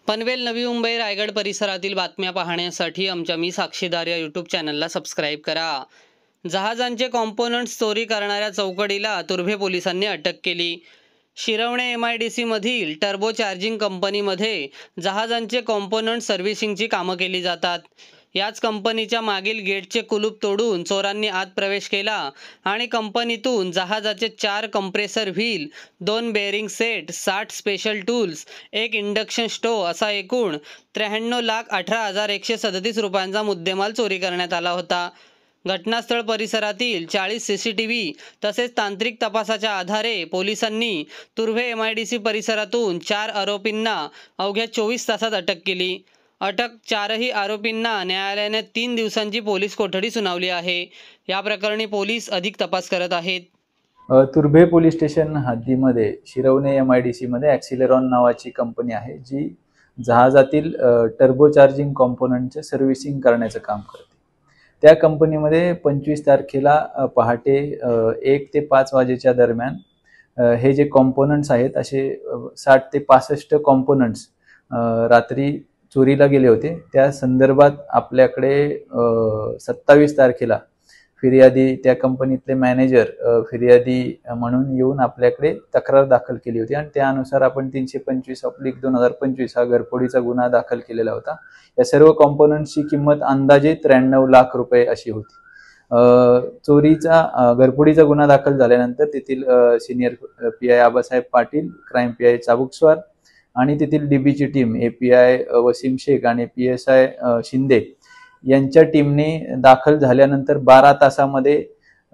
पनवेल, नवी मुंबई, रायगड परिसरातील बातम्या पाहण्यासाठी आमच्या मी साक्षीदार या यूट्यूब चॅनलला सबस्क्राईब करा। जहाजांचे कॉम्पोनंट्स चोरी करणाऱ्या चौकडीला तुर्भे पोलिसांनी अटक केली। शिरवणे MIDC मधील टर्बो चार्जिंग कंपनीमध्ये जहाजांचे कॉम्पोनंट सर्व्हिसिंगची कामं केली जातात। याच कंपनीच्या मागील गेटचे कुलूप तोडून चोरांनी आत प्रवेश केला आणि कंपनीतून जहाजाचे 4 compressor wheel, 2 bearing set, 60 special tools, 1 induction stove असा एकूण 93,18,137 रुपयांचा मुद्देमाल चोरी करण्यात आला होता। घटनास्थळ परिसरातील 40 CCTV तसेच तांत्रिक तपासाच्या आधारे पोलिसांनी तुर्भे MIDC परिसरातून 4 आरोपींना अवघ्या 24 तासात अटक केली। अटक 4ही आरोपींना न्यायालयाने 3 दिवसांची पोलीस कोठडी सुनावली आहे। या प्रकरणी पोलीस अधिक तपास करत आहेत। Turbhe police station हद्दीमध्ये Shirvane MIDC मध्ये ॲक्सिलेरॉन नावाची कंपनी आहे, जी जहाजातील टर्बो चार्जिंग कॉम्पोनंटचे सर्व्हिसिंग करण्याचं काम करते। त्या कंपनीमध्ये 25 तारखेला पहाटे 1 ते 5 वाजेच्या दरम्यान हे जे कॉम्पोनंट्स आहेत असे 60 ते 65 कॉम्पोनंट्स रात्री चोरीला गेले होते। त्या संदर्भात आपल्याकडे 27 तारखेला फिर्यादी, त्या कंपनीतले मॅनेजर फिर्यादी म्हणून येऊन आपल्याकडे तक्रार दाखल केली होती आणि त्यानुसार आपण 325/2025 हा घरफोडीचा गुन्हा दाखल केलेला होता। या सर्व कॉम्पोनंट्सची किंमत अंदाजे 93 लाख रुपये अशी होती। घरफोडीचा गुन्हा दाखल झाल्यानंतर तेथील senior PI Abasaheb Patil, crime PI Chabukswar आणि तेथील DBची टीम API वसीम शेख आणि PSI शिंदे यांच्या टीमने दाखल झाल्यानंतर 12 तासामध्ये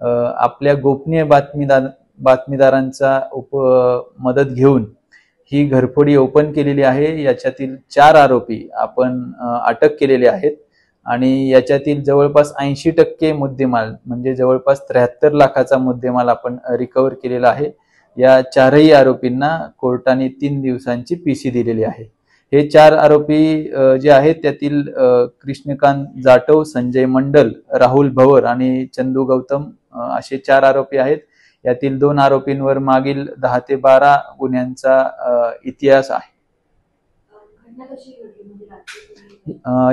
आपल्या गोपनीय बातमीदारांचा मदत घेऊन ही घरफोडी ओपन केलेली आहे। याच्यातील 4 आरोपी आपण अटक केलेले आहेत आणि याच्यातील जवळपास 80% मुद्देमाल म्हणजे जवळपास 73 लाखाचा मुद्देमाल आपण रिकव्हर केलेला आहे। या 4ही आरोपींना कोर्टाने 3 दिवसांची PC दिलेली आहे। हे 4 आरोपी जे आहेत त्यातील कृष्णकांत जाटव, संजय मंडल, राहुल भवर आणि चंदू गौतम असे 4 आरोपी आहेत। यातील 2 आरोपींवर मागील 10 ते 12 गुन्ह्यांचा इतिहास आहे।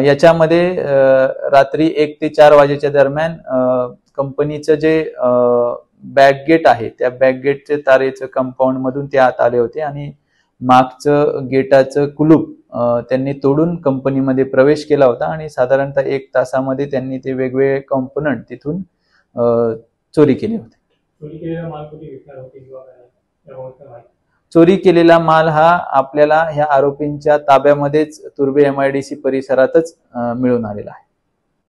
याच्यामध्ये रात्री 1 ते 4 वाजेच्या दरम्यान कंपनीचं जे बॅक गेट आहे त्या बॅक गेटचे तारेचं कंपाऊंड मधून ते आत आले होते आणि मागचं गेटाचं कुलूप त्यांनी तोडून कंपनीमध्ये प्रवेश केला होता आणि साधारणतः 1 तासामध्ये त्यांनी ते वेगवेगळे कॉम्पोनंट तिथून चोरी केले होते। चोरी केलेला माल हा आपल्याला ह्या आरोपींच्या ताब्यामध्येच तुर्भे MIDC परिसरातच मिळून आलेला आहे।